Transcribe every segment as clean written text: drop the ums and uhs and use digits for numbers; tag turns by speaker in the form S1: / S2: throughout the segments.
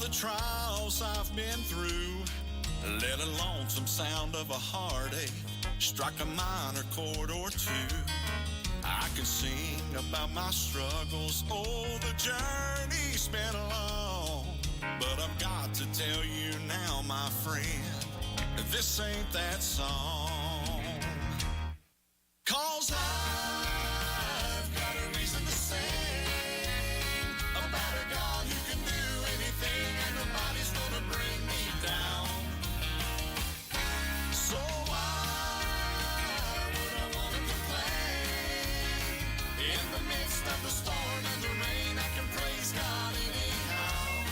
S1: the trials I've been through, let a lonesome sound of a heartache strike a minor chord or two. I can sing about my struggles, oh, the journey's been long. But I've got to tell you now, my friend, this ain't that song. 'Cause I've got a reason to sing about a God who can do anything, and nobody's gonna bring me down. So why would I want to complain? In the midst of the storm and the rain, I can praise God anyhow.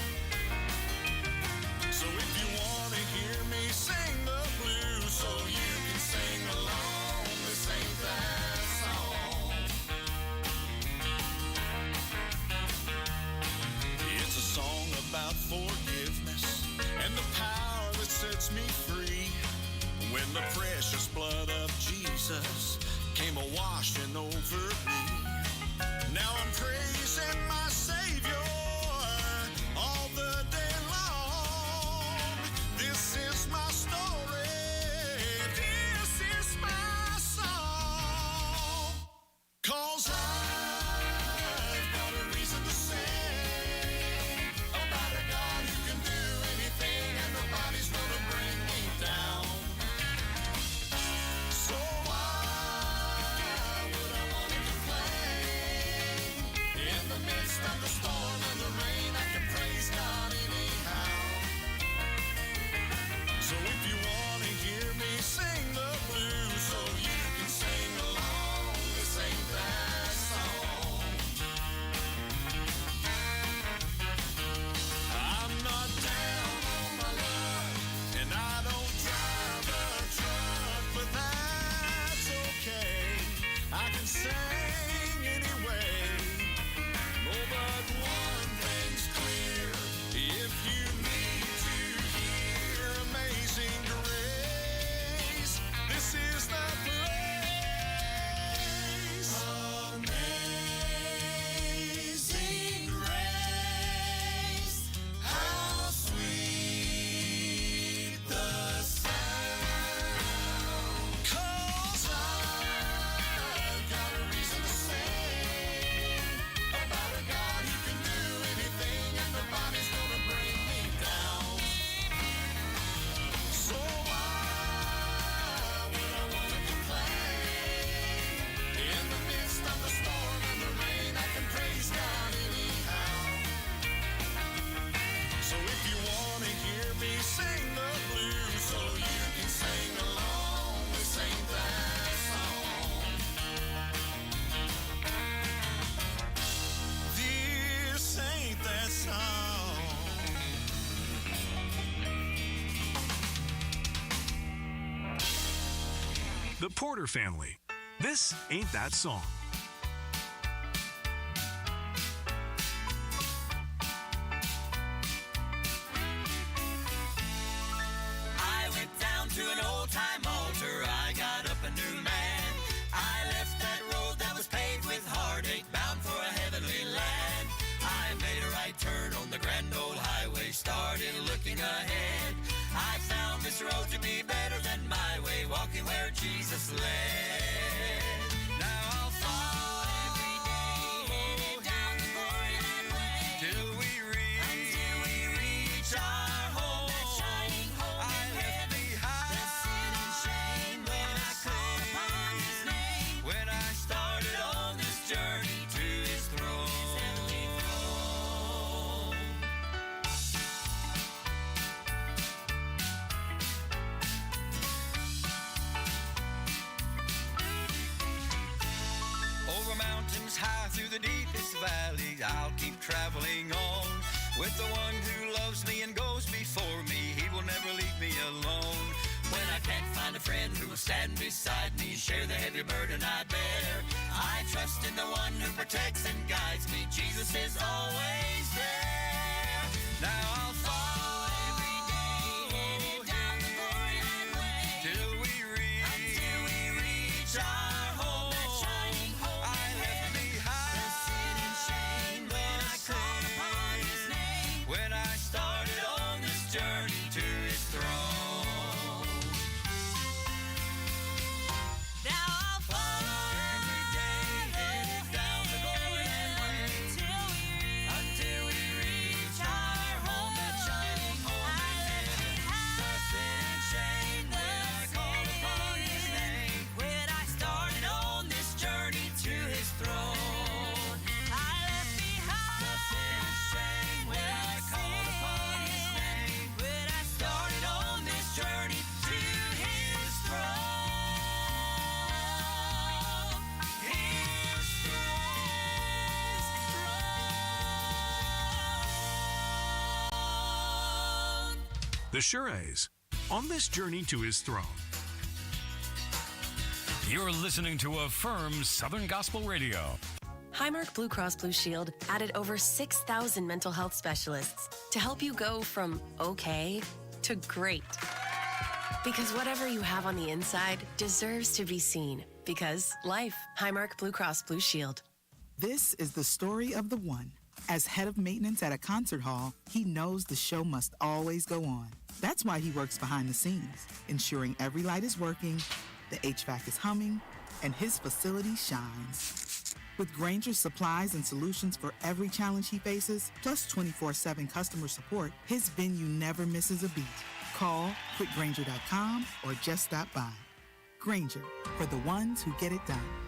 S1: So if you want to hear me sing the blues, so you can sing along, this ain't that song. It's a song about forgiveness and the power that sets me free. When the precious blood of Jesus came a-washing over me. Now I'm praising my Savior all the day long. This is my story, this is my song. 'Cause I've got a reason to sing about a God who can do anything, and nobody's gonna bring me down. So why would I want to complain? In the midst of the storm and the rain, I can praise God anyhow. So if you want to hear me sing the blues, so you can sing along, this ain't that song. I'm not down on my luck, and I don't drive a truck, but that's okay. I can sing anyway. Oh, but one thing's clear, if you need to hear Amazing Grace, this is the place. Amazing Grace, how sweet the sound. 'Cause I've got a reason to sing about a God who can do anything, and nobody's gonna bring me down. So why would I want to complain? In the midst of the storm and the rain, I can praise God anyhow. So if you want to hear me sing the blues, so you can sing along, this ain't that song. This ain't that song.
S2: The Porter Family. This ain't that song.
S3: I went down to an old-time altar, I got up a new man. I left that road that was paved with heartache, bound for a heavenly land. I made a right turn on the grand old highway, started looking ahead. I found this road to be better than my way, walking where Jesus led. Now I'll follow every day, headed down the glorious way, till we reach our home. That shining home I left behind the sin and shame, when I called upon His name, when I started on this journey to His throne. His heavenly throne. Over mountains high, through the deepest valleys, I'll keep traveling on. With the one who loves me and goes before me, He will never leave me alone. When I can't find a friend who will stand beside me, share the heavy burden I bear, I trust in the one who protects and guides me. Jesus is always there. Now I'll follow every day, headed down the glorious way, till we reach our home. That shining home I left behind the sin and shame, when I called upon His name, when I started
S2: the Shurays, on this journey to his throne.
S4: You're listening to Affirm Southern Gospel Radio.
S5: Highmark Blue Cross Blue Shield added over 6,000 mental health specialists to help you go from okay to great. Because whatever you have on the inside deserves to be seen. Because life, Highmark Blue Cross Blue Shield.
S6: This is the story of the one. As head of maintenance at a concert hall, he knows the show must always go on. That's why he works behind the scenes, ensuring every light is working, the HVAC is humming, and his facility shines. With Grainger's supplies and solutions for every challenge he faces, plus 24/7 customer support, his venue never misses a beat. Call quickgrainger.com or just stop by. Grainger, for the ones who get it done.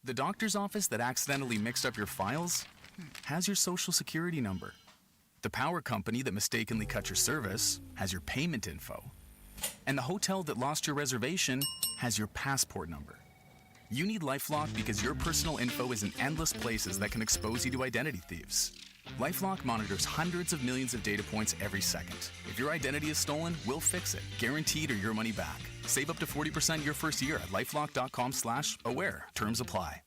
S7: The doctor's office that accidentally mixed up your files has your social security number. The power company that mistakenly cut your service has your payment info. And the hotel that lost your reservation has your passport number. You need LifeLock because your personal info is in endless places that can expose you to identity thieves. LifeLock monitors hundreds of millions of data points every second. If your identity is stolen, we'll fix it, guaranteed or your money back. Save up to 40% your first year at LifeLock.com/aware. Terms apply.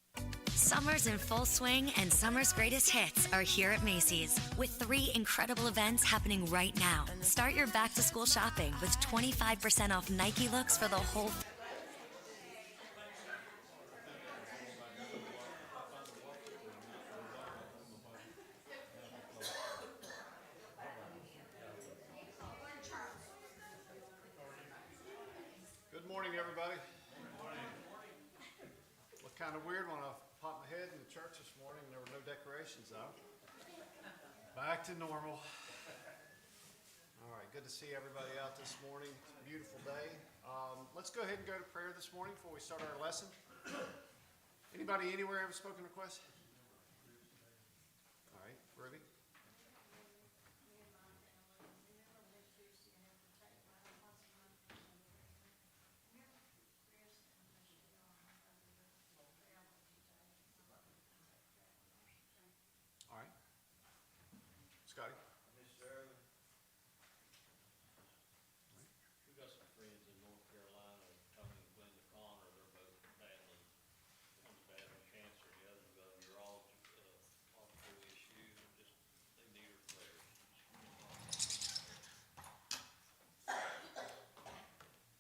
S8: Summer's in full swing, and summer's greatest hits are here at Macy's with 3 incredible events happening right now. Start your back-to-school shopping with 25% off Nike looks for the whole.
S9: Good morning, everybody. Looked kind of weird when I popped my head in the church this morning and there were no decorations out. Back to normal. All right, good to see everybody out this morning. It's a beautiful day. Let's go ahead and go to prayer this morning before we start our lesson. Anybody anywhere have a spoken request? All right, Ruby. All right. Scotty?
S10: Miss Shirley, we got some friends in North Carolina, Tony and Glenda Connor, they're both badly, one's bad with cancer, the other's got a neurological issue, just, they need her prayers.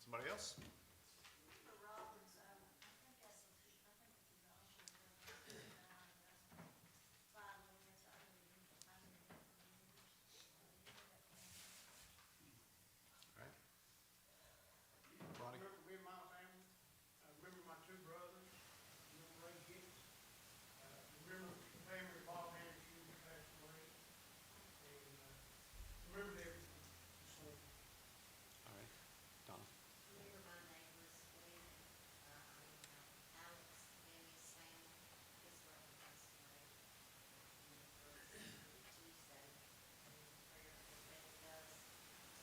S9: Somebody else? All right. Ronnie?
S11: Me and my family, I remember my 2 brothers, Ray Hicks. Remember the family of Bob Anderson who passed away. And remember everything. So,
S9: All right. Donna?
S12: Remember my neighbors, Alex and his family, his brother passed away. Tuesday, prayer for Betty does.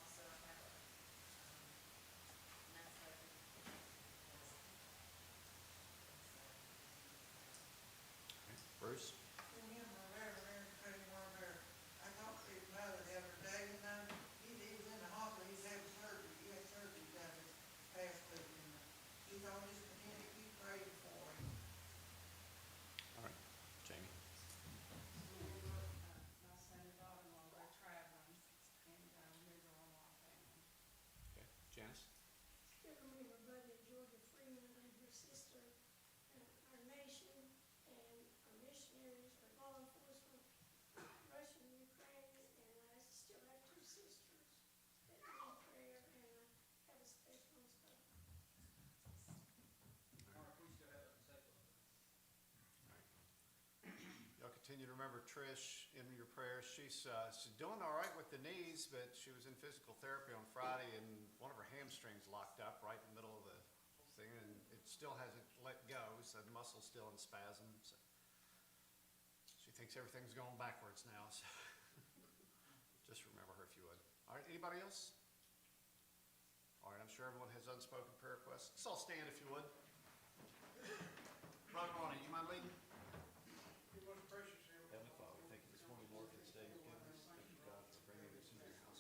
S12: Also, I have a
S9: Bruce?
S11: I talked to his mother the other day, he was in the hospital, he's having surgery, he had surgery done this past week, and he's on this continue to keep praying for him.
S9: All right. Jamie?
S13: My son and daughter-in-law, they're traveling, and remember all our family.
S9: Okay. Janice?
S14: Still remember Buddy Georgia Freeman and her sister, our nation, and our missionaries, our law enforcement, Russia and Ukraine, and I still have 2 sisters that need prayer, and I have a special one spoken.
S9: Y'all continue to remember Trish in your prayers. She's doing all right with the knees, but she was in physical therapy on Friday, and one of her hamstrings locked up right in the middle of the thing, and it still hasn't let go, so the muscle's still in spasm. So she thinks everything's going backwards now, so just remember her if you would. All right, anybody else? All right, I'm sure everyone has unspoken prayer requests. Let's all stand if you would. Brother Ronnie, you mind leading?
S11: He was precious.
S9: Heavenly Father, thank you this morning, Lord, for this day you've given us. Thank you, God, for bringing us into your house.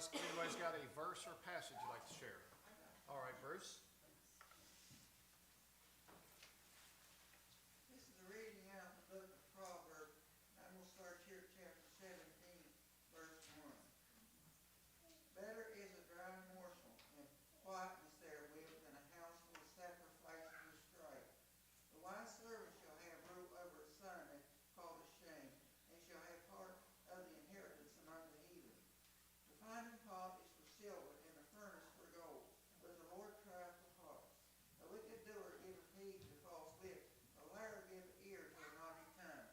S9: ask if anybody's got a verse or passage you'd like to share. All right, Bruce.
S15: This is a reading out of the book of Proverbs. I'm going to start here at chapter 17, verse 1. Better is a dry morsel and quietness therewith than a house full of sacrifice and strife. The wise servant shall have rule over a son that called a shame, and shall have part of the inheritance among the heathen. The finding pot is for silver, and the furnace for gold, but the Lord trieth the hearts. A wicked doer giveth heed to false lips, a liar giveth ear to a naughty tongue.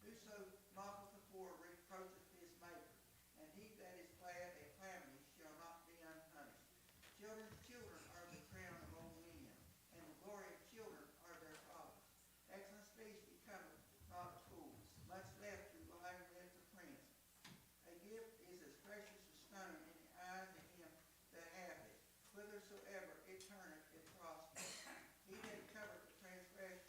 S15: Whoso mocketh the poor reproacheth his maker, and he that is glad at calamity shall not be unpunished. Children's children are the crown of old men, and the glory of children are their fathers. Excellent speech becometh not a fool, much less to lie with the prince. A gift is as precious as stone in the eyes of him that hath it. Whithersoever it turneth, it prospers. He that covereth the transgression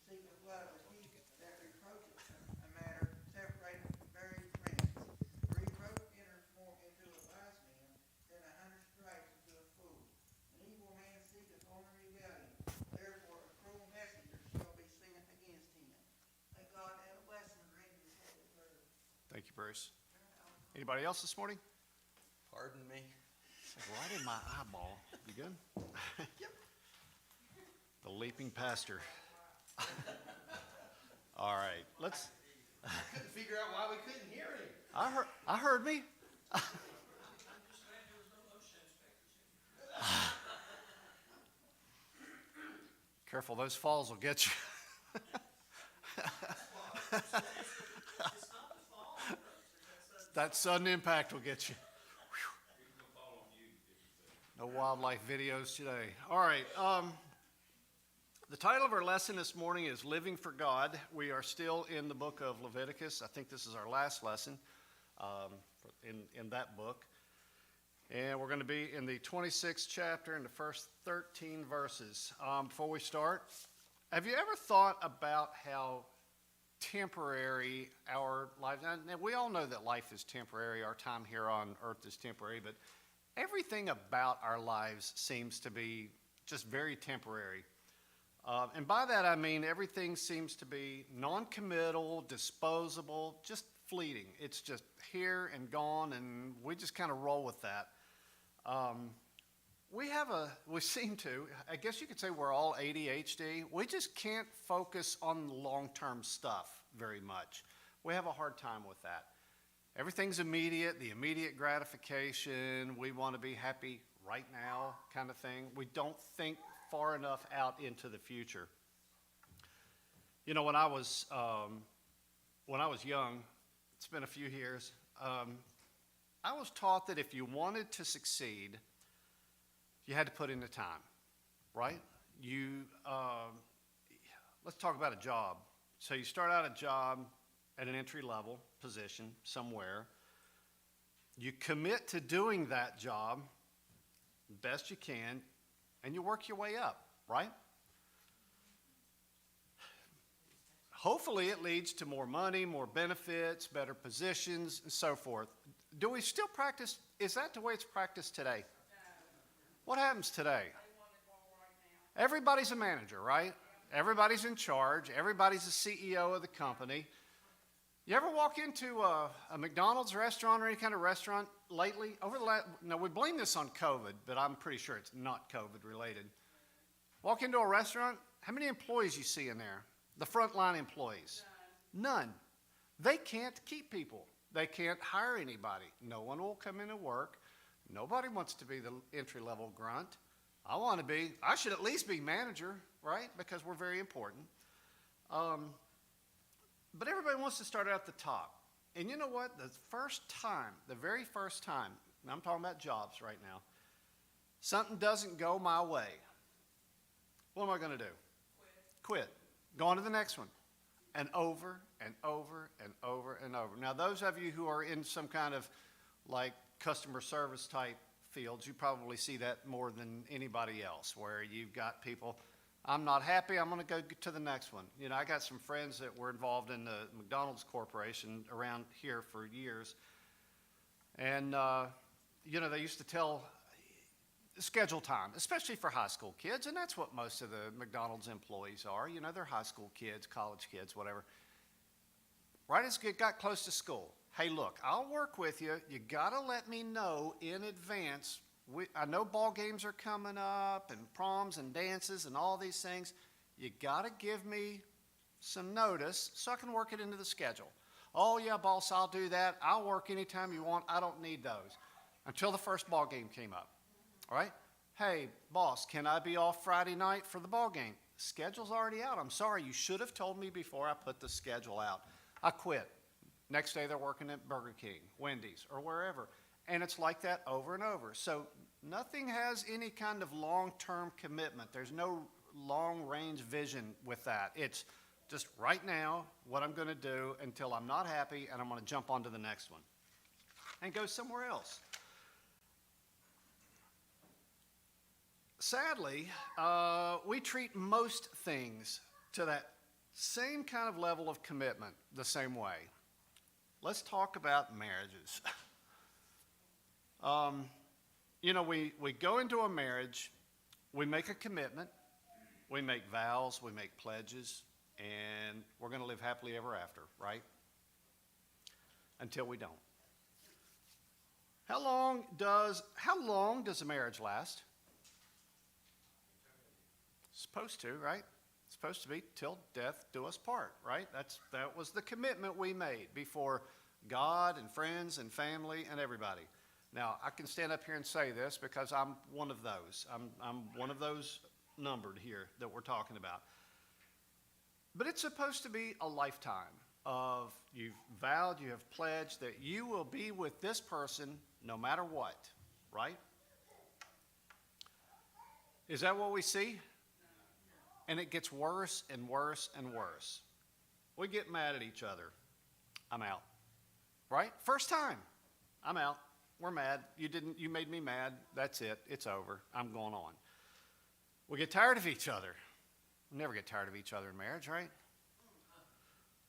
S15: seeketh love, but he that reproacheth a matter separateth the very friends. Reproach entereth more into a wise man than 100 stripes into a fool. An evil man seeketh only rebellion. Therefore a cruel messenger shall be sent against him. May God add a blessing and read this holy word.
S9: Thank you, Bruce. Anybody else this morning?
S16: Pardon me.
S9: Right in my eyeball. You good?
S16: Yep.
S9: The leaping pastor. All right, let's.
S16: Couldn't figure out why we couldn't hear him.
S9: I heard me. Careful, those falls will get you. That sudden impact will get you. No wildlife videos today. All right. The title of our lesson this morning is Living for God. We are still in the book of Leviticus. I think this is our last lesson in that book. And we're going to be in the 26th chapter and the first 13 verses. Before we start, have you ever thought about how temporary our life, and we all know that life is temporary, our time here on earth is temporary, but everything about our lives seems to be just very temporary. And by that I mean everything seems to be non-committal, disposable, just fleeting. It's just here and gone, and we just kind of roll with that. We seem to, I guess you could say we're all ADHD. We just can't focus on the long-term stuff very much. We have a hard time with that. Everything's immediate, the immediate gratification. We want to be happy right now kind of thing. We don't think far enough out into the future. You know, when I was young, it's been a few years, I was taught that if you wanted to succeed, you had to put in the time, right? Let's talk about a job. So you start out a job at an entry-level position somewhere. You commit to doing that job the best you can, and you work your way up, right? Hopefully it leads to more money, more benefits, better positions, and so forth. Do we still practice? Is that the way it's practiced today? What happens today? Everybody's a manager, right? Everybody's in charge. Everybody's the CEO of the company. You ever walk into a McDonald's restaurant or any kind of restaurant lately? Now, we blame this on COVID, but I'm pretty sure it's not COVID related. Walk into a restaurant, how many employees you see in there? The frontline employees? None. They can't keep people. They can't hire anybody. No one will come in and work. Nobody wants to be the entry-level grunt. I should at least be manager, right? Because we're very important. But everybody wants to start out at the top. And you know what? The very first time, and I'm talking about jobs right now, something doesn't go my way. What am I going to do? Quit. Go on to the next one. And over and over and over and over. Now, those of you who are in some kind of like customer service type fields, you probably see that more than anybody else, where you've got people, I'm not happy, I'm going to go to the next one. You know, I got some friends that were involved in the McDonald's Corporation around here for years, And, they used to tell schedule time, especially for high school kids, and that's what most of the McDonald's employees are. They're high school kids, college kids, whatever. Right as it got close to school, hey, look, I'll work with you. You got to let me know in advance. I know ball games are coming up and proms and dances and all these things. You got to give me some notice so I can work it into the schedule. Oh, yeah, boss, I'll do that. I'll work anytime you want. I don't need those. Until the first ball game came up. All right? Hey, boss, can I be off Friday night for the ball game? Schedule's already out. I'm sorry. You should have told me before I put the schedule out. I quit. Next day they're working at Burger King, Wendy's, or wherever. And it's like that over and over. So nothing has any kind of long-term commitment. There's no long-range vision with that. It's just right now what I'm going to do until I'm not happy, and I'm going to jump on to the next one and go somewhere else. Sadly, we treat most things to that same kind of level of commitment the same way. Let's talk about marriages. We go into a marriage, we make a commitment, we make vows, we make pledges, and we're going to live happily ever after, right? Until we don't. How long does a marriage last? Supposed to, right? Supposed to be till death do us part, right? That was the commitment we made before God and friends and family and everybody. Now, I can stand up here and say this because I'm one of those. I'm one of those numbered here that we're talking about. But it's supposed to be a lifetime of you've vowed, you have pledged that you will be with this person no matter what, right? Is that what we see? And it gets worse and worse and worse. We get mad at each other. I'm out. Right? First time. I'm out. We're mad. You made me mad. That's it. It's over. I'm going on. We get tired of each other. We never get tired of each other in marriage, right?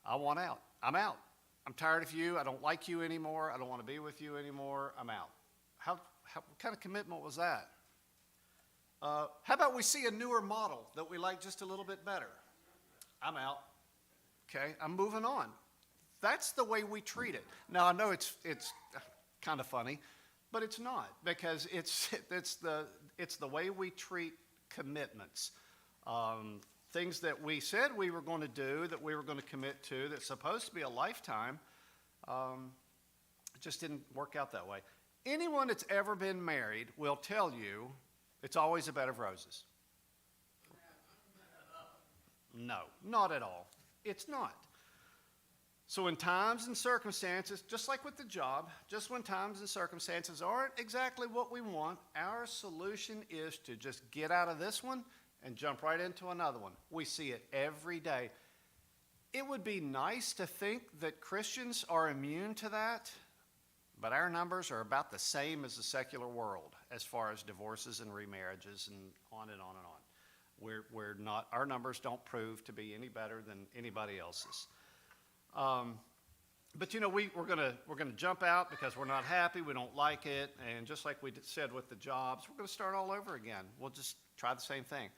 S9: I want out. I'm out. I'm tired of you. I don't like you anymore. I don't want to be with you anymore. I'm out. What kind of commitment was that? How about we see a newer model that we like just a little bit better? I'm out. Okay, I'm moving on. That's the way we treat it. Now, I know it's kind of funny, but it's not, because it's the way we treat commitments. Things that we said we were going to do, that we were going to commit to, that's supposed to be a lifetime, it just didn't work out that way. Anyone that's ever been married will tell you it's always a bed of roses. No, not at all. It's not. So when times and circumstances, just like with the job, just when times and circumstances aren't exactly what we want, our solution is to just get out of this one and jump right into another one. We see it every day. It would be nice to think that Christians are immune to that, but our numbers are about the same as the secular world as far as divorces and remarriages and on and on and on. We're not, our numbers don't prove to be any better than anybody else's. But we're gonna jump out because we're not happy, we don't like it, and just like we said with the jobs, we're gonna start all over again. We'll just try the same thing.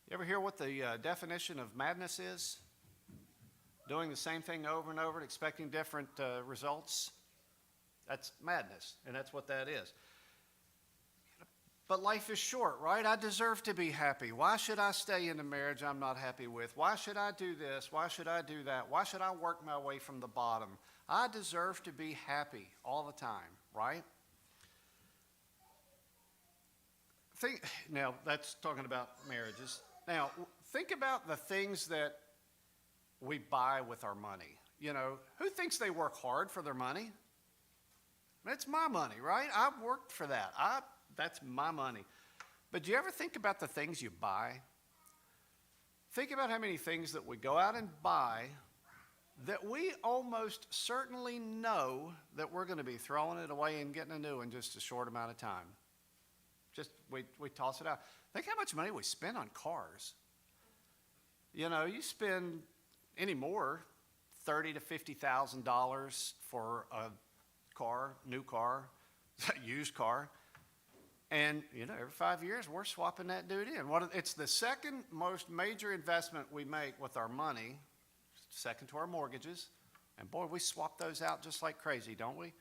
S9: You ever hear what the definition of madness is? Doing the same thing over and over and expecting different results? That's madness, and that's what that is. But life is short, right? I deserve to be happy. Why should I stay in a marriage I'm not happy with? Why should I do this? Why should I do that? Why should I work my way from the bottom? I deserve to be happy all the time, right? Now, that's talking about marriages. Now, think about the things that we buy with our money. Who thinks they work hard for their money? It's my money, right? I worked for that. That's my money. But do you ever think about the things you buy? Think about how many things that we go out and buy that we almost certainly know that we're going to be throwing it away and getting a new one in just a short amount of time. Just we toss it out. Think how much money we spend on cars. You spend any more $30,000 to $50,000 for a car, new car, used car. And, every 5 years, we're swapping that dude in. It's the second most major investment we make with our money, second to our mortgages. And boy, we swap those out just like crazy, don't we?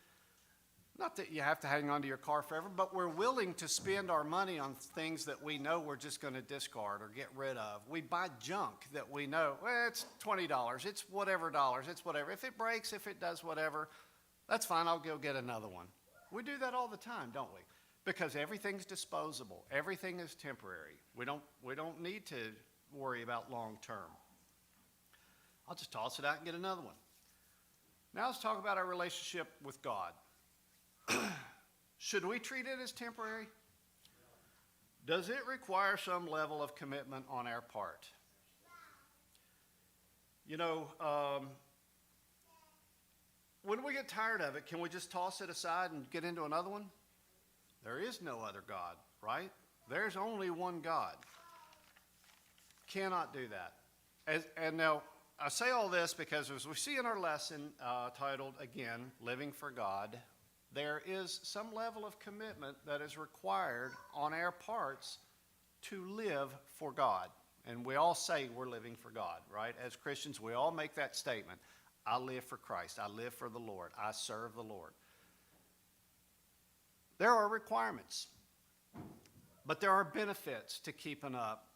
S9: Not that you have to hang on to your car forever, but we're willing to spend our money on things that we know we're just going to discard or get rid of. We buy junk that we know, well, it's $20, it's whatever dollars, it's whatever. If it breaks, if it does whatever, that's fine, I'll go get another one. We do that all the time, don't we? Because everything's disposable. Everything is temporary. We don't need to worry about long term. I'll just toss it out and get another one. Now let's talk about our relationship with God. Should we treat it as temporary? Does it require some level of commitment on our part? When we get tired of it, can we just toss it aside and get into another one? There is no other God, right? There's only one God. Cannot do that. And now, I say all this because as we see in our lesson titled, again, Living for God, there is some level of commitment that is required on our parts to live for God. And we all say we're living for God, right? As Christians, we all make that statement. I live for Christ. I live for the Lord. I serve the Lord. There are requirements, but there are benefits to keeping up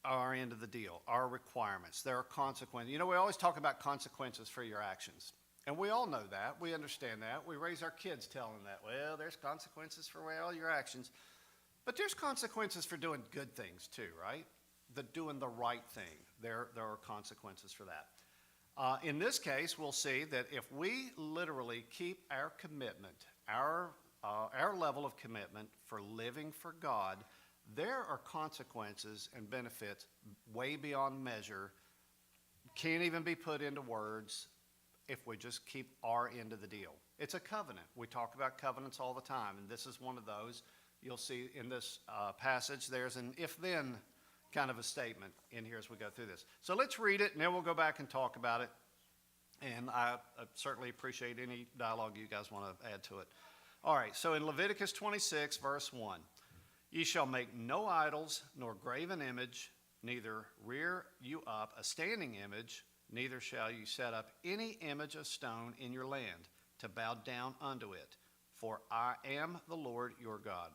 S9: our end of the deal, our requirements. There are consequences. We always talk about consequences for your actions. And we all know that. We understand that. We raise our kids telling that, well, there's consequences for all your actions. But there's consequences for doing good things too, right? Doing the right thing. There are consequences for that. In this case, we'll see that if we literally keep our commitment, our level of commitment for living for God, there are consequences and benefits way beyond measure, can't even be put into words if we just keep our end of the deal. It's a covenant. We talk about covenants all the time, and this is one of those. You'll see in this passage there's an if-then kind of a statement in here as we go through this. So let's read it, and then we'll go back and talk about it. And I certainly appreciate any dialogue you guys want to add to it. All right, so in Leviticus 26, verse 1, ye shall make no idols, nor graven image, neither rear you up a standing image, neither shall you set up any image of stone in your land to bow down unto it, for I am the Lord your God.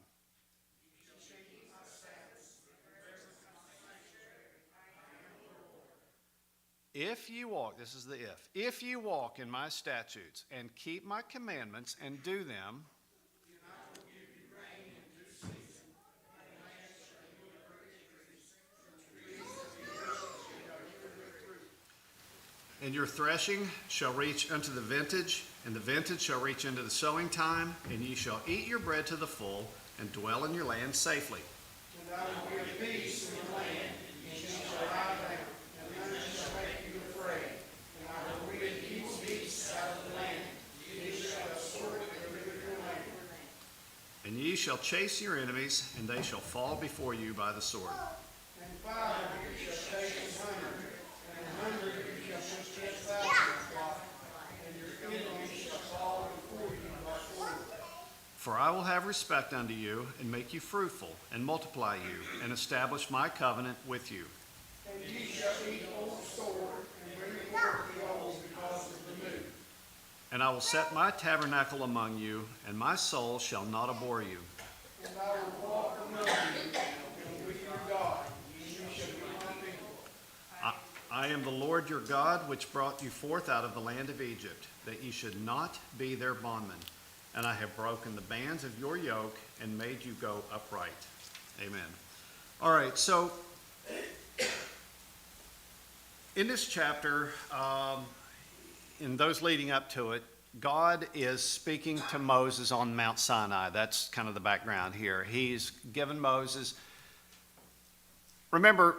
S9: If you walk, this is the if you walk in my statutes and keep my commandments and do them, and your threshing shall reach unto the vintage, and the vintage shall reach into the sowing time, and ye shall eat your bread to the full, and dwell in your land safely.
S11: And I will give peace in the land, and ye shall lie down, and none shall make you afraid. And I will rid evil beasts out of the land, ye shall sort the river of your land.
S9: And ye shall chase your enemies, and they shall fall before you by the sword.
S11: And 500 you shall chase 100, and 100 you shall chase 10,000 flock, and your enemies shall fall before you by sword.
S9: For I will have respect unto you, and make you fruitful, and multiply you, and establish my covenant with you.
S11: And ye shall eat old sword, and bring forth the old because of the new.
S9: And I will set my tabernacle among you, and my soul shall not abhor you.
S11: And I will walk among you, and be your God, and you shall be my people.
S9: I am the Lord your God, which brought you forth out of the land of Egypt, that ye should not be their bondmen. And I have broken the bands of your yoke, and made you go upright. Amen. All right, so in this chapter, in those leading up to it, God is speaking to Moses on Mount Sinai. That's kind of the background here. He's given Moses. Remember,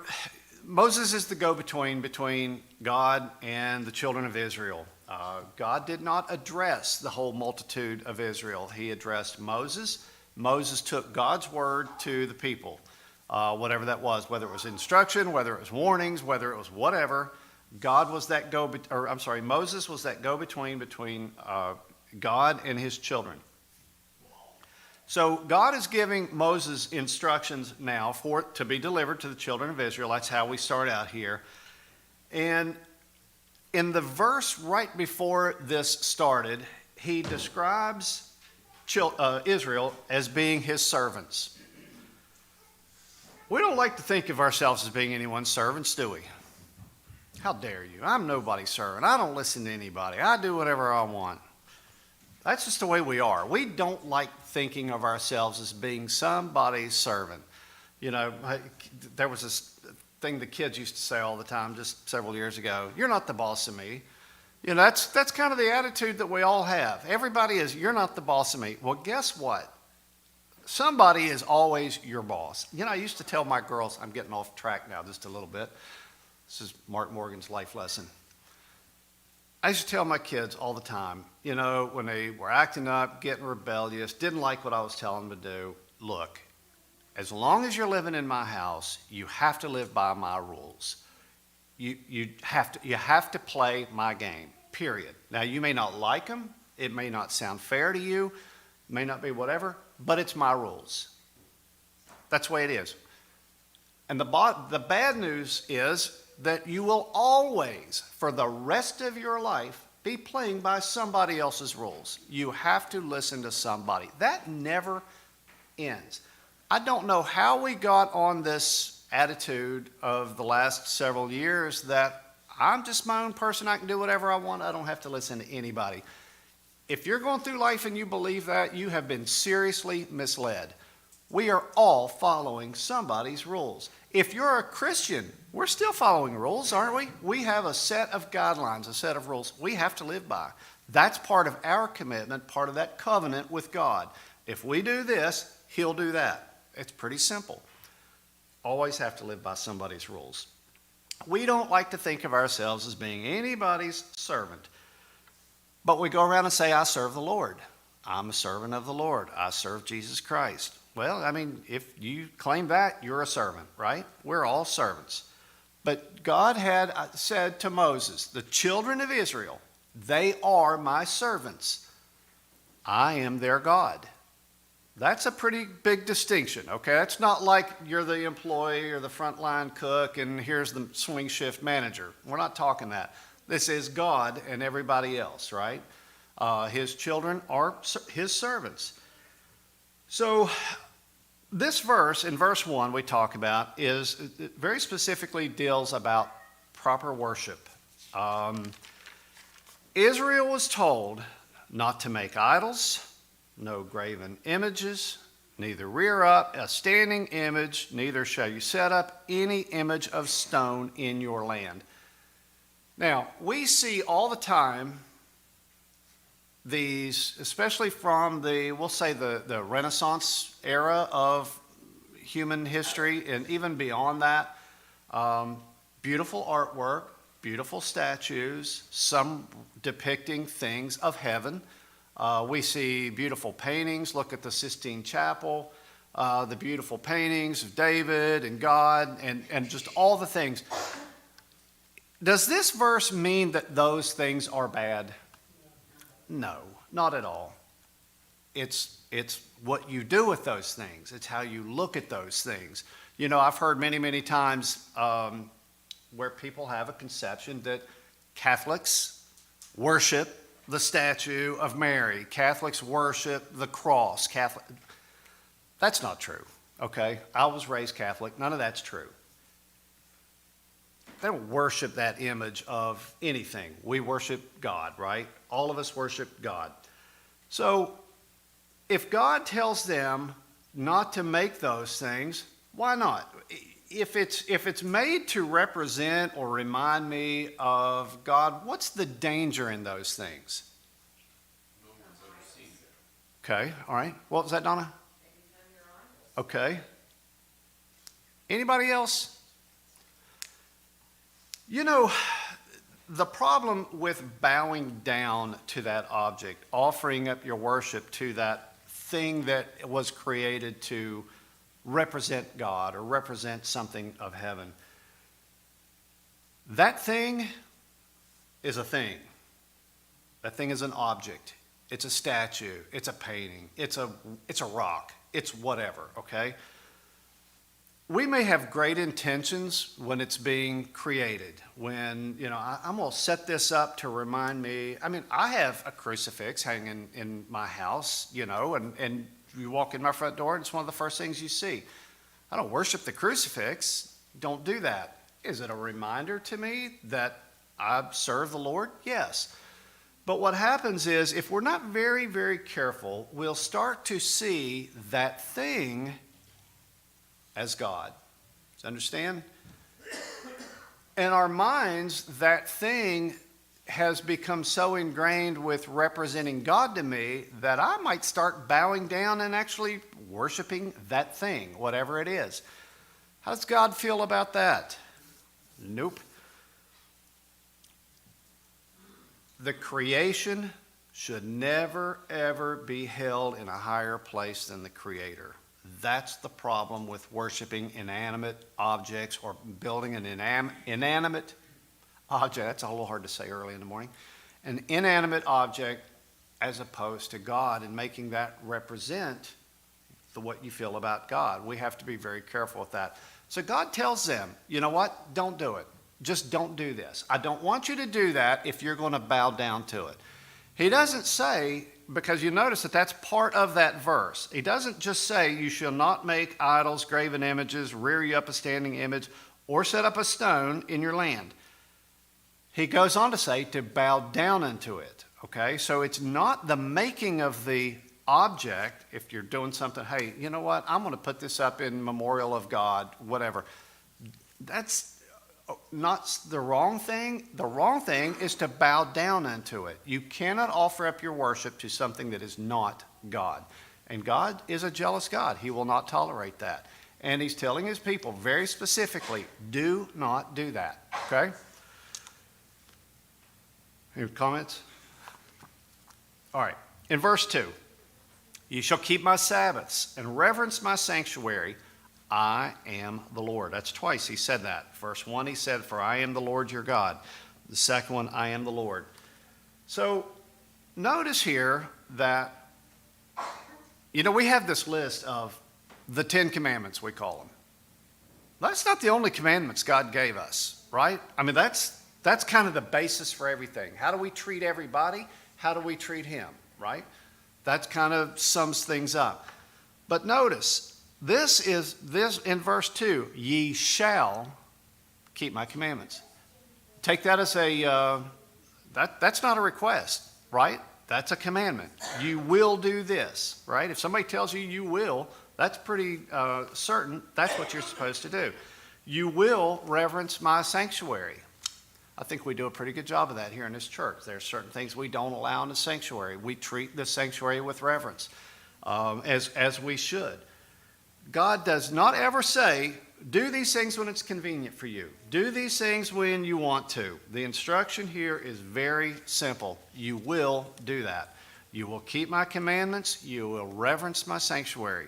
S9: Moses is the go-between between God and the children of Israel. God did not address the whole multitude of Israel. He addressed Moses. Moses took God's word to the people, whatever that was, whether it was instruction, whether it was warnings, whether it was whatever. Moses was that go-between between God and his children. So God is giving Moses instructions now for it to be delivered to the children of Israel. That's how we start out here. And in the verse right before this started, he describes Israel as being his servants. We don't like to think of ourselves as being anyone's servants, do we? How dare you? I'm nobody's servant. I don't listen to anybody. I do whatever I want. That's just the way we are. We don't like thinking of ourselves as being somebody's servant. You know, there was this thing the kids used to say all the time just several years ago. You're not the boss of me. You know, that's kind of the attitude that we all have. Everybody is, you're not the boss of me. Well, guess what? Somebody is always your boss. You know, I used to tell my girls, I'm getting off track now just a little bit. This is Mark Morgan's life lesson. I used to tell my kids all the time, you know, when they were acting up, getting rebellious, didn't like what I was telling them to do, look, as long as you're living in my house, you have to live by my rules. You have to play my game, period. Now, you may not like them. It may not sound fair to you. May not be whatever, but it's my rules. That's the way it is. And the bad news is that you will always, for the rest of your life, be playing by somebody else's rules. You have to listen to somebody. That never ends. I don't know how we got on this attitude of the last several years that I'm just my own person. I can do whatever I want. I don't have to listen to anybody. If you're going through life and you believe that, you have been seriously misled. We are all following somebody's rules. If you're a Christian, we're still following rules, aren't we? We have a set of guidelines, a set of rules we have to live by. That's part of our commitment, part of that covenant with God. If we do this, he'll do that. It's pretty simple. Always have to live by somebody's rules. We don't like to think of ourselves as being anybody's servant. But we go around and say, I serve the Lord. I'm a servant of the Lord. I serve Jesus Christ. Well, I mean, if you claim that, you're a servant, right? We're all servants. But God had said to Moses, the children of Israel, they are my servants. I am their God. That's a pretty big distinction, okay? It's not like you're the employee or the frontline cook and here's the swing shift manager. We're not talking that. This is God and everybody else, right? His children are his servants. So this verse, in verse 1 we talk about, is it very specifically deals about proper worship. Israel was told not to make idols, no graven images, neither rear up a standing image, neither shall you set up any image of stone in your land. Now, we see all the time these, especially from we'll say the Renaissance era of human history and even beyond that, beautiful artwork, beautiful statues, some depicting things of heaven. We see beautiful paintings. Look at the Sistine Chapel, the beautiful paintings of David and God and just all the things. Does this verse mean that those things are bad? No, not at all. It's what you do with those things. It's how you look at those things. You know, I've heard many, many times where people have a conception that Catholics worship the statue of Mary. Catholics worship the cross. That's not true, okay? I was raised Catholic. None of that's true. They don't worship that image of anything. We worship God, right? All of us worship God. So if God tells them not to make those things, why not? If it's made to represent or remind me of God, what's the danger in those things? Okay, all right. What was that, Donna? Okay. Anybody else? You know, the problem with bowing down to that object, offering up your worship to that thing that was created to represent God or represent something of heaven, that thing is a thing. That thing is an object. it's a statue, it's a painting, it's a rock, it's whatever, okay? We may have great intentions when it's being created, when, I'm going to set this up to remind me. I mean, I have a crucifix hanging in my house, and you walk in my front door and it's one of the first things you see. I don't worship the crucifix. Don't do that. Is it a reminder to me that I serve the Lord? Yes. But what happens is, if we're not very, very careful, we'll start to see that thing as God. Does understand? In our minds, that thing has become so ingrained with representing God to me that I might start bowing down and actually worshiping that thing, whatever it is. How does God feel about that? Nope. The creation should never, ever be held in a higher place than the Creator. That's the problem with worshiping inanimate objects or building an inanimate object. That's a little hard to say early in the morning. An inanimate object as opposed to God, and making that represent what you feel about God. We have to be very careful with that. So God tells them, you know what? Don't do it. Just don't do this. I don't want you to do that if you're going to bow down to it. He doesn't say, because you notice that that's part of that verse. He doesn't just say, you shall not make idols, graven images, rear you up a standing image, or set up a stone in your land. He goes on to say to bow down unto it. Okay, so it's not the making of the object. If you're doing something, hey, you know what? I'm going to put this up in memorial of God, whatever. That's not the wrong thing. The wrong thing is to bow down unto it. You cannot offer up your worship to something that is not God. And God is a jealous God. He will not tolerate that. And he's telling his people very specifically, do not do that. Okay? Any comments? All right. In verse 2, you shall keep my Sabbaths and reverence my sanctuary. I am the Lord. That's twice he said that. Verse 1, he said, for I am the Lord your God. The second one, I am the Lord. So notice here that, we have this list of the 10 commandments, we call them. That's not the only commandments God gave us, right? I mean, that's kind of the basis for everything. How do we treat everybody? How do we treat him, right? That kind of sums things up. But notice, this in verse 2, ye shall keep my commandments. Take that as that's not a request, right? That's a commandment. You will do this, right? If somebody tells you you will, that's pretty certain that's what you're supposed to do. You will reverence my sanctuary. I think we do a pretty good job of that here in this church. There are certain things we don't allow in the sanctuary. We treat the sanctuary with reverence, as we should. God does not ever say, do these things when it's convenient for you. Do these things when you want to. The instruction here is very simple. You will do that. You will keep my commandments. You will reverence my sanctuary.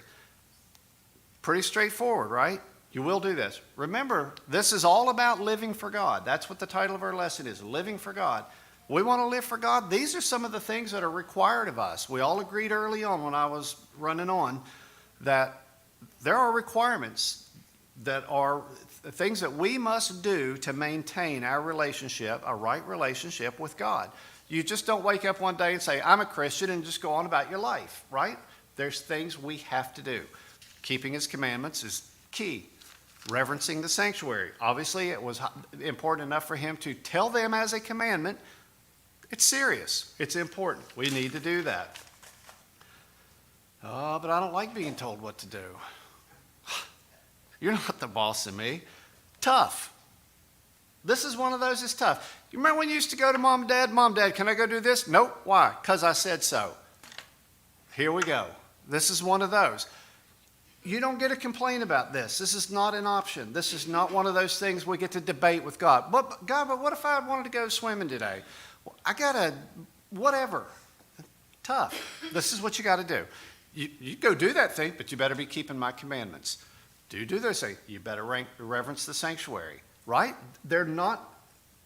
S9: Pretty straightforward, right? You will do this. Remember, this is all about living for God. That's what the title of our lesson is, Living for God. We want to live for God. These are some of the things that are required of us. We all agreed early on when I was running on that there are requirements that are things that we must do to maintain our relationship, a right relationship with God. You just don't wake up one day and say, I'm a Christian, and just go on about your life, right? There's things we have to do. Keeping his commandments is key. Reverencing the sanctuary. Obviously, it was important enough for him to tell them as a commandment. It's serious. It's important. We need to do that. Oh, but I don't like being told what to do. You're not the boss of me. Tough. This is one of those that's tough. You remember when you used to go to Mom and Dad? Mom, Dad, can I go do this? Nope. Why? Because I said so. Here we go. This is one of those. You don't get to complain about this. This is not an option. This is not one of those things we get to debate with God. But what if I wanted to go swimming today? Well, I got to, whatever. Tough. This is what you got to do. You go do that thing, but you better be keeping my commandments. Do those things. You better reverence the sanctuary, right?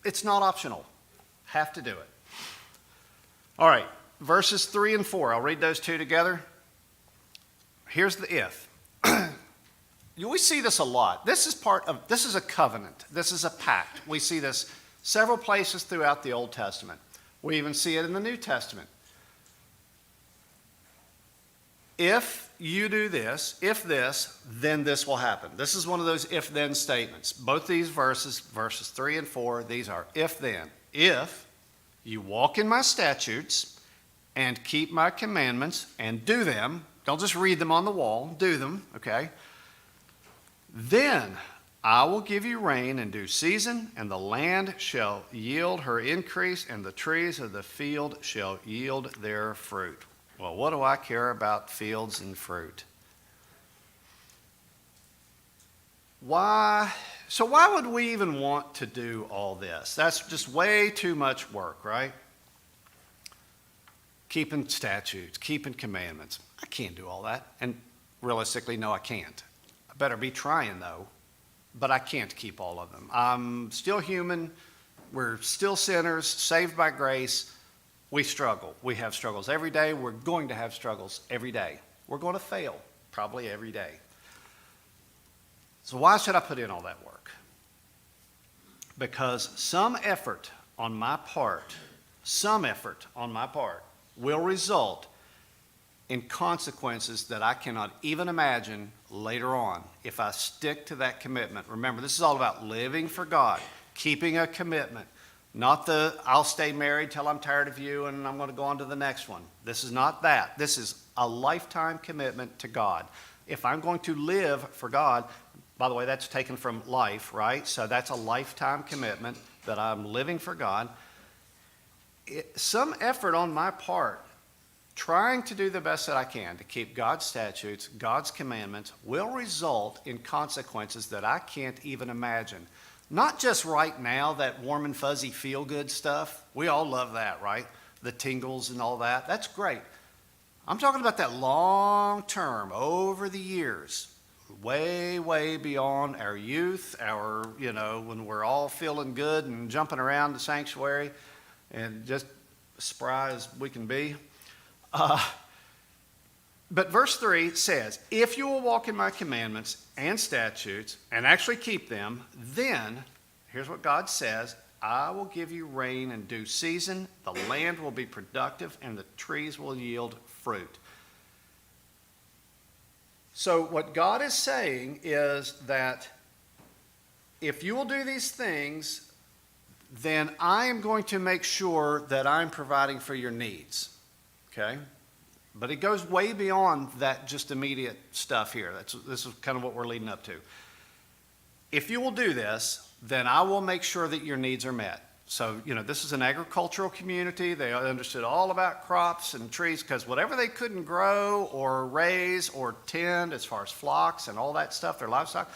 S9: It's not optional. Have to do it. All right. verses 3 and 4. I'll read those two together. Here's the if. We see this a lot. This is a covenant. This is a pact. We see this several places throughout the Old Testament. We even see it in the New Testament. If you do this, if this, then this will happen. This is one of those if-then statements. Both these verses 3 and 4, these are if-then. If you walk in my statutes and keep my commandments and do them, don't just read them on the wall, do them, okay? Then I will give you rain in due season, and the land shall yield her increase, and the trees of the field shall yield their fruit. Well, what do I care about fields and fruit? Why? So why would we even want to do all this? That's just way too much work, right? Keeping statutes, keeping commandments. I can't do all that. And realistically, no, I can't. I better be trying, though. But I can't keep all of them. I'm still human. We're still sinners, saved by grace. We struggle. We have struggles every day. We're going to have struggles every day. We're going to fail probably every day. So why should I put in all that work? Because some effort on my part will result in consequences that I cannot even imagine later on if I stick to that commitment. Remember, this is all about living for God, keeping a commitment, not the I'll stay married till I'm tired of you and I'm going to go on to the next one. This is not that. This is a lifetime commitment to God. If I'm going to live for God, by the way, that's taken from life, right? So that's a lifetime commitment that I'm living for God. Some effort on my part, trying to do the best that I can to keep God's statutes, God's commandments, will result in consequences that I can't even imagine. Not just right now, that warm and fuzzy feel-good stuff. We all love that, right? The tingles and all that. That's great. I'm talking about that long term, over the years, way, way beyond our youth, when we're all feeling good and jumping around the sanctuary and just spry as we can be. But verse 3 says, if you will walk in my commandments and statutes and actually keep them, then, here's what God says, I will give you rain in due season, the land will be productive, and the trees will yield fruit. So what God is saying is that if you will do these things, then I am going to make sure that I'm providing for your needs. Okay? But it goes way beyond that just immediate stuff here. This is kind of what we're leading up to. If you will do this, then I will make sure that your needs are met. So, this is an agricultural community. They understood all about crops and trees because whatever they couldn't grow or raise or tend as far as flocks and all that stuff, their livestock,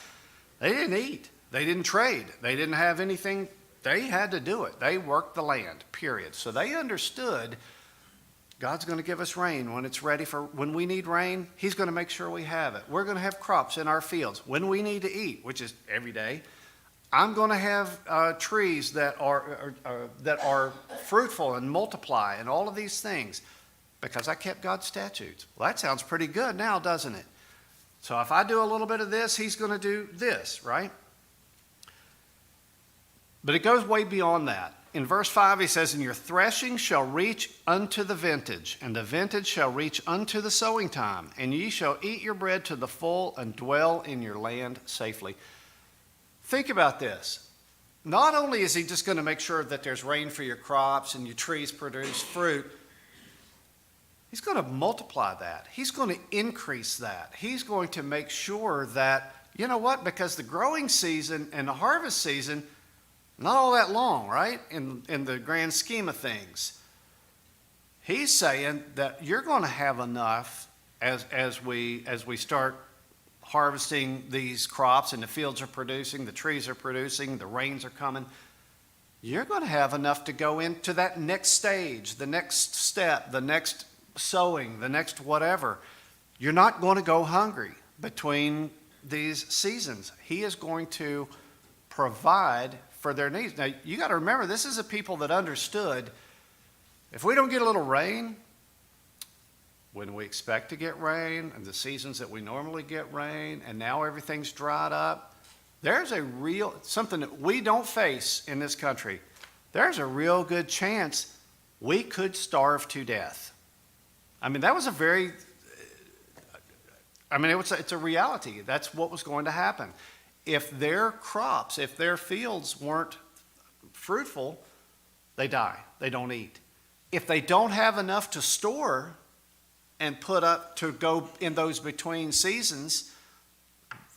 S9: they didn't eat. They didn't trade. They didn't have anything. They had to do it. They worked the land, period. So they understood God's going to give us rain when it's ready for, when we need rain, He's going to make sure we have it. We're going to have crops in our fields when we need to eat, which is every day. I'm going to have trees that are fruitful and multiply and all of these things because I kept God's statutes. Well, that sounds pretty good now, doesn't it? So if I do a little bit of this, He's going to do this, right? But it goes way beyond that. In verse 5, he says, and your threshing shall reach unto the vintage, and the vintage shall reach unto the sowing time, and ye shall eat your bread to the full and dwell in your land safely. Think about this. Not only is he just going to make sure that there's rain for your crops and your trees produce fruit, he's going to multiply that. He's going to increase that. He's going to make sure that, you know what, because the growing season and the harvest season, not all that long, right, in the grand scheme of things. He's saying that you're going to have enough as we start harvesting these crops and the fields are producing, the trees are producing, the rains are coming. You're going to have enough to go into that next stage, the next step, the next sowing, the next whatever. You're not going to go hungry between these seasons. He is going to provide for their needs. Now, you got to remember, this is a people that understood if we don't get a little rain, when we expect to get rain and the seasons that we normally get rain, and now everything's dried up, there's a real, something that we don't face in this country, there's a real good chance we could starve to death. I mean, that was a very, it's a reality. That's what was going to happen. If their crops, if their fields weren't fruitful, they die. They don't eat. If they don't have enough to store and put up to go in those between seasons,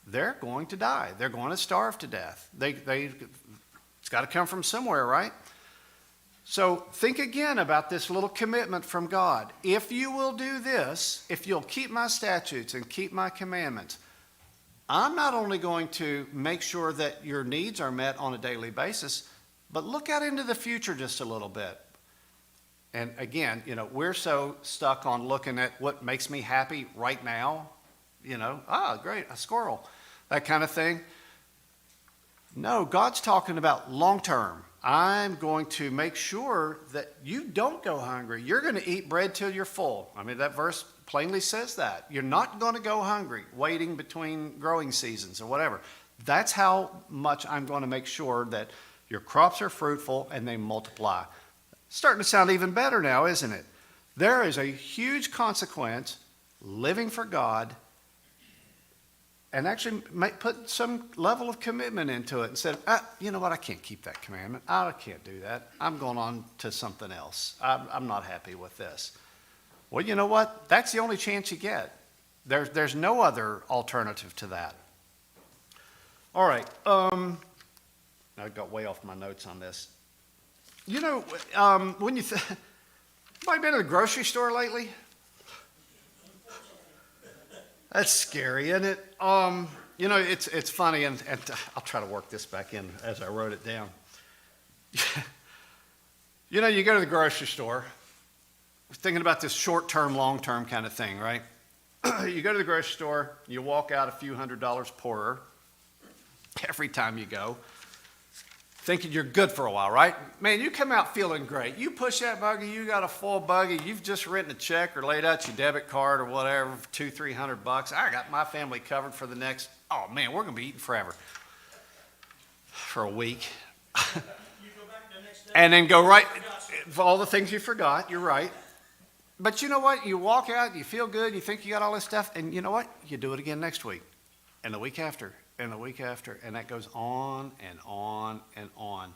S9: they're going to die. They're going to starve to death. It's got to come from somewhere, right? So think again about this little commitment from God. If you will do this, if you'll keep my statutes and keep my commandments, I'm not only going to make sure that your needs are met on a daily basis, but look out into the future just a little bit. And again, we're so stuck on looking at what makes me happy right now, great, a squirrel, that kind of thing. No, God's talking about long term. I'm going to make sure that you don't go hungry. You're going to eat bread till you're full. I mean, that verse plainly says that. You're not going to go hungry, waiting between growing seasons or whatever. That's how much I'm going to make sure that your crops are fruitful and they multiply. Starting to sound even better now, isn't it? There is a huge consequence living for God and actually put some level of commitment into it and said, you know what, I can't keep that commandment. I can't do that. I'm going on to something else. I'm not happy with this. Well, you know what? That's the only chance you get. There's no other alternative to that. All right. I got way off my notes on this. When you anybody been to the grocery store lately? That's scary, isn't it? It's funny, and I'll try to work this back in as I wrote it down. You go to the grocery store, thinking about this short-term, long-term kind of thing, right? You go to the grocery store, you walk out a few $100s poorer every time you go, thinking you're good for a while, right? Man, you come out feeling great. You push that buggy, you got a full buggy, you've just written a check or laid out your debit card or whatever, $200-300. I got my family covered for the next, we're going to be eating forever. For a week. And then go right, for all the things you forgot, you're right. But you know what? You walk out, you feel good, you think you got all this stuff, and you know what? You do it again next week, and the week after, and the week after, and that goes on and on and on.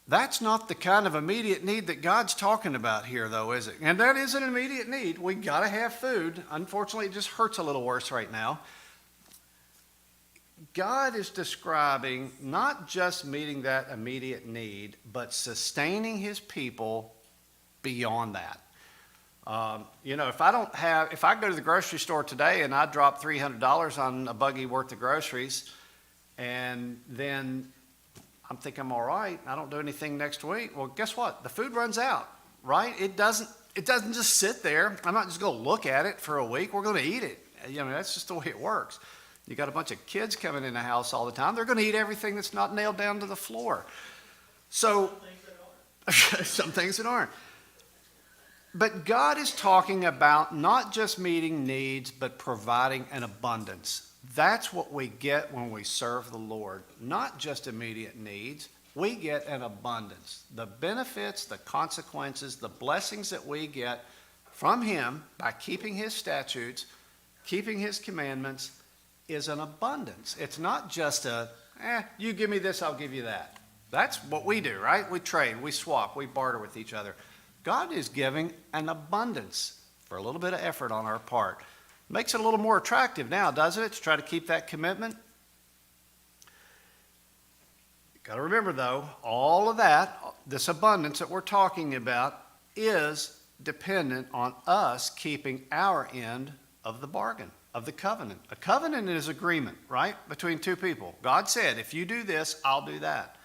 S9: That's not the kind of immediate need that God's talking about here, though, is it? And that is an immediate need. We got to have food. Unfortunately, it just hurts a little worse right now. God is describing not just meeting that immediate need, but sustaining his people beyond that. If I go to the grocery store today and I drop $300 on a buggy worth of groceries, and then I'm thinking I'm all right, I don't do anything next week, well, guess what? The food runs out, right? It doesn't just sit there. I'm not just going to look at it for a week. We're going to eat it. That's just the way it works. You got a bunch of kids coming in the house all the time. They're going to eat everything that's not nailed down to the floor. So some things that aren't. But God is talking about not just meeting needs, but providing an abundance. That's what we get when we serve the Lord. Not just immediate needs. We get an abundance. The benefits, the consequences, the blessings that we get from him by keeping his statutes, keeping his commandments, is an abundance. It's not just you give me this, I'll give you that. That's what we do, right? We trade, we swap, we barter with each other. God is giving an abundance for a little bit of effort on our part. Makes it a little more attractive now, doesn't it, to try to keep that commitment? Got to remember, though, all of that, this abundance that we're talking about, is dependent on us keeping our end of the bargain, of the covenant. A covenant is agreement, right, between two people. God said, if you do this, I'll do that.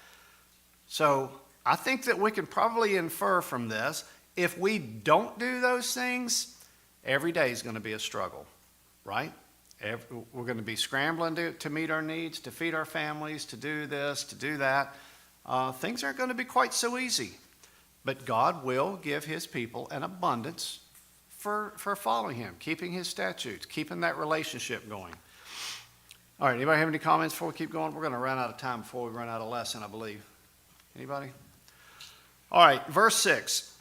S9: So I think that we can probably infer from this, if we don't do those things, every day is going to be a struggle, right? We're going to be scrambling to meet our needs, to feed our families, to do this, to do that. Things aren't going to be quite so easy. But God will give his people an abundance for following him, keeping his statutes, keeping that relationship going. All right, anybody have any comments before we keep going? We're going to run out of time before we run out of lesson, I believe. Anybody? All right, verse 6.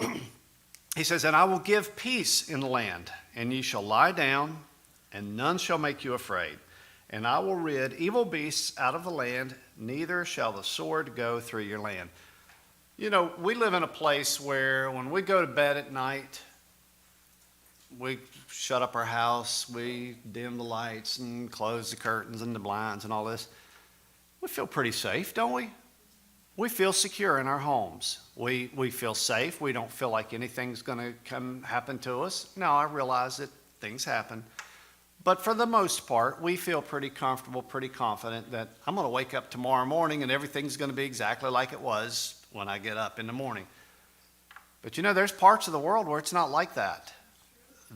S9: He says, "And I will give peace in the land, and ye shall lie down, and none shall make you afraid. And I will rid evil beasts out of the land, neither shall the sword go through your land." You know, we live in a place where when we go to bed at night, we shut up our house, we dim the lights and close the curtains and the blinds and all this. We feel pretty safe, don't we? We feel secure in our homes. We feel safe. We don't feel like anything's going to come happen to us. Now, I realize that things happen. But for the most part, we feel pretty comfortable, pretty confident that I'm going to wake up tomorrow morning and everything's going to be exactly like it was when I get up in the morning. But you know, there's parts of the world where it's not like that.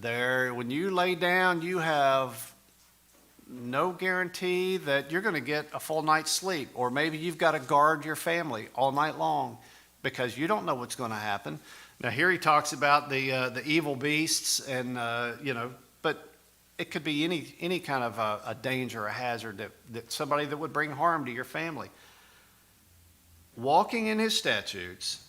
S9: When you lay down, you have no guarantee that you're going to get a full night's sleep, or maybe you've got to guard your family all night long because you don't know what's going to happen. Now, here he talks about the evil beasts, and but it could be any kind of a danger, a hazard that somebody that would bring harm to your family. Walking in his statutes,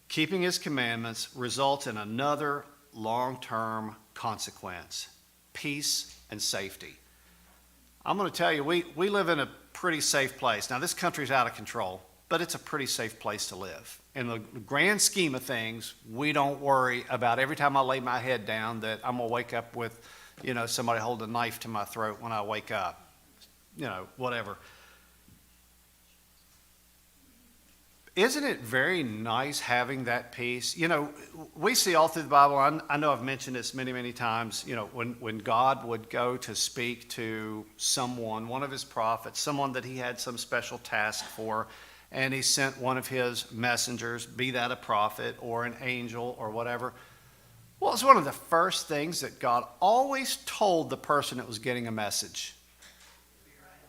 S9: keeping his commandments, results in another long-term consequence: peace and safety. I'm going to tell you, we live in a pretty safe place. Now, this country's out of control, but it's a pretty safe place to live. In the grand scheme of things, we don't worry about every time I lay my head down that I'm going to wake up with, somebody holding a knife to my throat when I wake up, whatever. Isn't it very nice having that peace? We see all through the Bible, I know I've mentioned this many, many times, when God would go to speak to someone, one of his prophets, someone that he had some special task for, and he sent one of his messengers, be that a prophet or an angel or whatever. Well, it's one of the first things that God always told the person that was getting a message.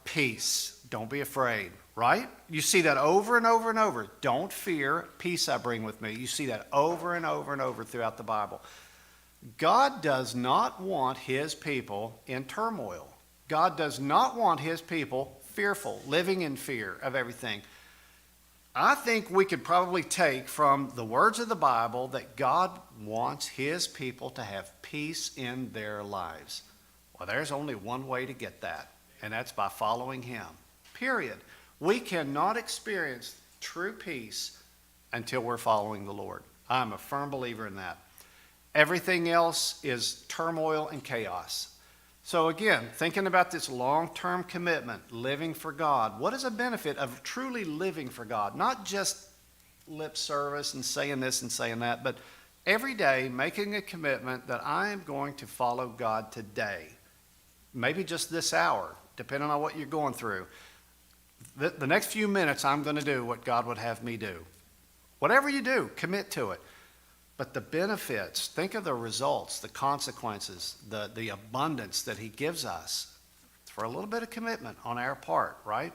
S9: Peace. Don't be afraid, right? You see that over and over and over. Don't fear, peace I bring with me. You see that over and over and over throughout the Bible. God does not want his people in turmoil. God does not want his people fearful, living in fear of everything. I think we could probably take from the words of the Bible that God wants his people to have peace in their lives. Well, there's only one way to get that, and that's by following him. Period. We cannot experience true peace until we're following the Lord. I'm a firm believer in that. Everything else is turmoil and chaos. So again, thinking about this long-term commitment, living for God, what is a benefit of truly living for God? Not just lip service and saying this and saying that, but every day making a commitment that I am going to follow God today. Maybe just this hour, depending on what you're going through. The next few minutes, I'm going to do what God would have me do. Whatever you do, commit to it. But the benefits, think of the results, the consequences, the abundance that he gives us for a little bit of commitment on our part, right?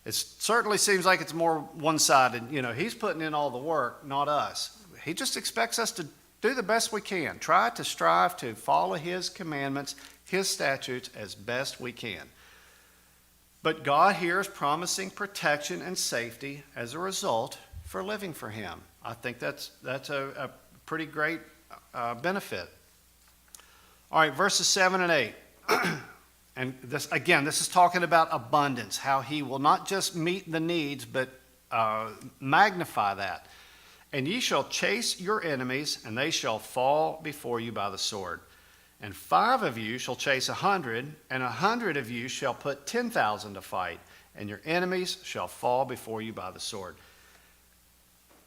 S9: It certainly seems like it's more one-sided. He's putting in all the work, not us. He just expects us to do the best we can. Try to strive to follow his commandments, his statutes as best we can. But God here is promising protection and safety as a result for living for him. I think that's a pretty great benefit. All right, verses 7 and 8. And this is talking about abundance, how he will not just meet the needs, but magnify that. And ye shall chase your enemies, and they shall fall before you by the sword. And 5 of you shall chase 100, and 100 of you shall put 10,000 to fight, and your enemies shall fall before you by the sword.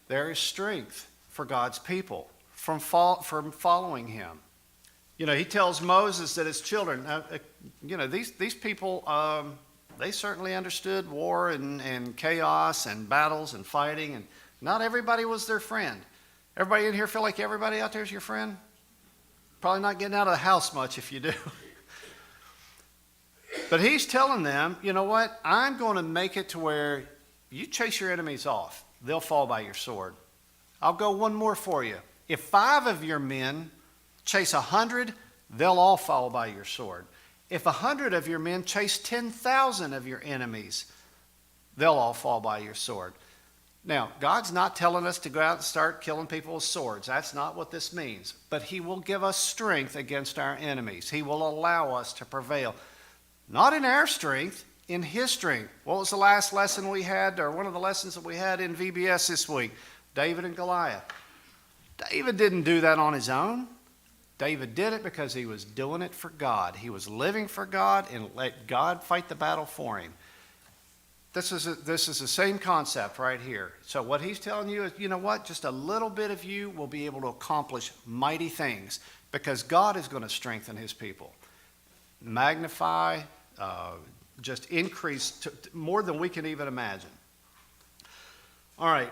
S9: There is strength for God's people from following him. He tells Moses that his children, these people, they certainly understood war and chaos and battles and fighting, and not everybody was their friend. Everybody in here feel like everybody out there is your friend? Probably not getting out of the house much if you do. But he's telling them, you know what? I'm going to make it to where you chase your enemies off. They'll fall by your sword. I'll go one more for you. If 5 of your men chase 100, they'll all fall by your sword. If 100 of your men chase 10,000 of your enemies, they'll all fall by your sword. Now, God's not telling us to go out and start killing people with swords. That's not what this means. But he will give us strength against our enemies. He will allow us to prevail. Not in our strength, in his strength. What was the last lesson we had, or one of the lessons that we had in VBS this week? David and Goliath. David didn't do that on his own. David did it because he was doing it for God. He was living for God and let God fight the battle for him. This is the same concept right here. So what he's telling you is, you know what? Just a little bit of you will be able to accomplish mighty things because God is going to strengthen his people. Magnify, just increase to more than we can even imagine. All right.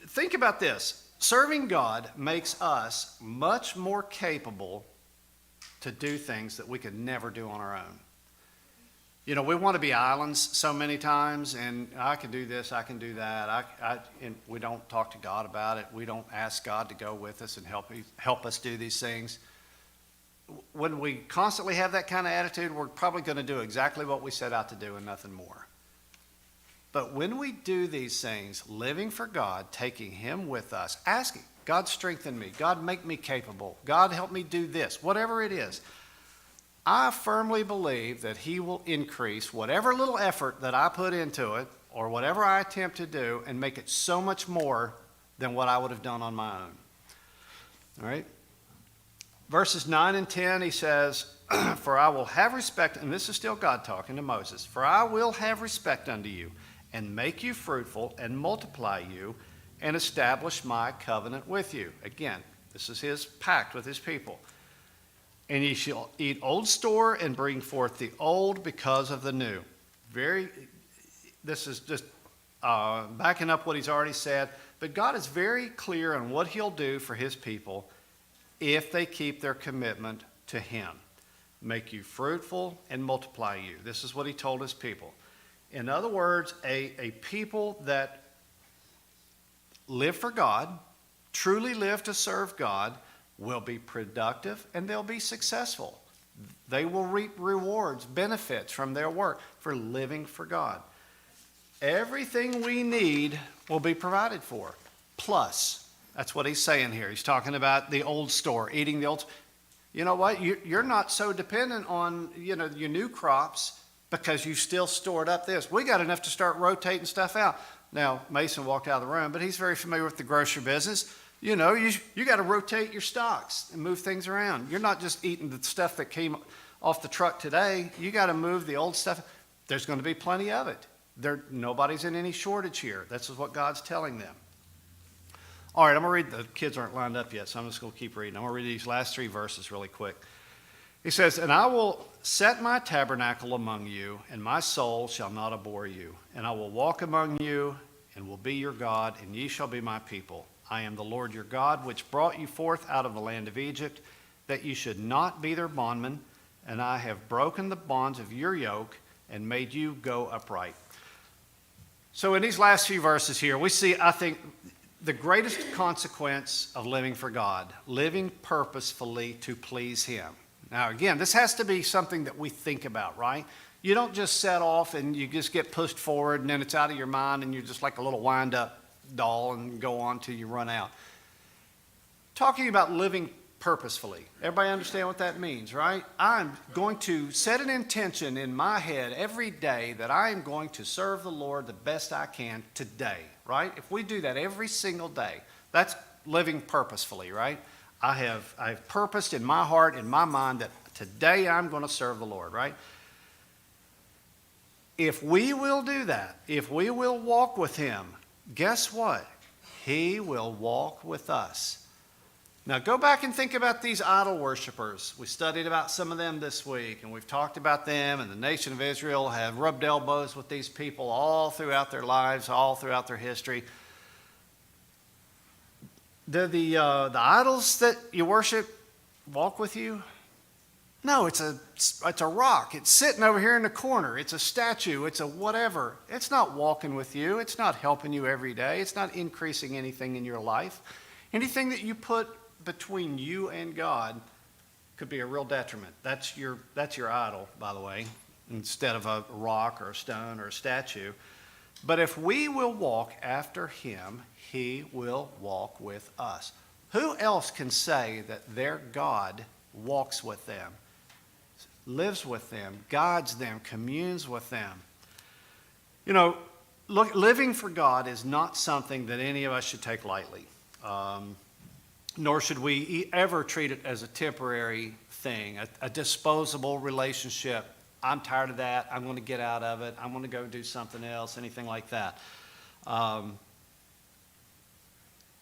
S9: Think about this. Serving God makes us much more capable to do things that we could never do on our own. You know, we want to be islands so many times, and I can do this, I can do that. And we don't talk to God about it. We don't ask God to go with us and help us do these things. When we constantly have that kind of attitude, we're probably going to do exactly what we set out to do and nothing more. But when we do these things, living for God, taking him with us, asking, God strengthen me, God make me capable, God help me do this, whatever it is, I firmly believe that he will increase whatever little effort that I put into it or whatever I attempt to do and make it so much more than what I would have done on my own. All right? Verses 9 and 10, he says, for I will have respect, and this is still God talking to Moses, for I will have respect unto you and make you fruitful and multiply you and establish my covenant with you. Again, this is his pact with his people. And ye shall eat old store and bring forth the old because of the new. This is just backing up what he's already said. But God is very clear on what he'll do for his people if they keep their commitment to him. Make you fruitful and multiply you. This is what he told his people. In other words, a people that live for God, truly live to serve God, will be productive and they'll be successful. They will reap rewards, benefits from their work for living for God. Everything we need will be provided for. Plus, that's what he's saying here. He's talking about the old store, eating the old. You know what? You're not so dependent on, your new crops because you still stored up this. We got enough to start rotating stuff out. Now, Mason walked out of the room, but he's very familiar with the grocery business. You got to rotate your stocks and move things around. You're not just eating the stuff that came off the truck today. You got to move the old stuff. There's going to be plenty of it. Nobody's in any shortage here. This is what God's telling them. All right, I'm going to read. The kids aren't lined up yet, so I'm just going to keep reading. I'm going to read these last 3 verses really quick. He says, and I will set my tabernacle among you, and my soul shall not abhor you. And I will walk among you, and will be your God, and ye shall be my people. I am the Lord your God, which brought you forth out of the land of Egypt, that you should not be their bondmen, and I have broken the bonds of your yoke and made you go upright. So in these last few verses here, we see, I think, the greatest consequence of living for God, living purposefully to please him. Now, again, this has to be something that we think about, right? You don't just set off and you just get pushed forward and then it's out of your mind and you're just like a little wind-up doll and go on till you run out. Talking about living purposefully. Everybody understand what that means, right? I'm going to set an intention in my head every day that I am going to serve the Lord the best I can today, right? If we do that every single day, that's living purposefully, right? I have purposed in my heart, in my mind, that today I'm going to serve the Lord, right? If we will do that, if we will walk with him, guess what? He will walk with us. Now go back and think about these idol worshipers. We studied about some of them this week, and we've talked about them, and the nation of Israel have rubbed elbows with these people all throughout their lives, all throughout their history. Do the idols that you worship walk with you? No, it's a rock. It's sitting over here in the corner. It's a statue. It's a whatever. It's not walking with you. It's not helping you every day. It's not increasing anything in your life. Anything that you put between you and God could be a real detriment. That's your idol, by the way, instead of a rock or a stone or a statue. But if we will walk after him, he will walk with us. Who else can say that their God walks with them, lives with them, guides them, communes with them? You know, living for God is not something that any of us should take lightly. Nor should we ever treat it as a temporary thing, a disposable relationship. I'm tired of that. I'm going to get out of it. I'm going to go do something else, anything like that.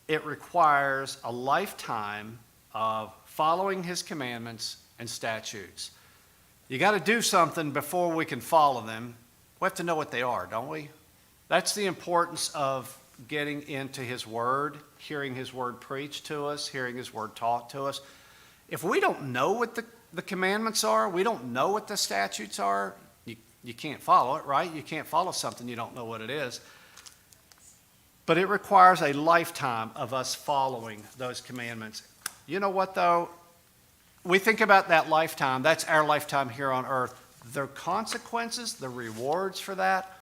S9: It requires a lifetime of following his commandments and statutes. You got to do something before we can follow them. We have to know what they are, don't we? That's the importance of getting into his word, hearing his word preached to us, hearing his word taught to us. If we don't know what the commandments are, we don't know what the statutes are, you can't follow it, right? You can't follow something you don't know what it is. But it requires a lifetime of us following those commandments. You know what, though? We think about that lifetime. That's our lifetime here on earth. The consequences, the rewards for that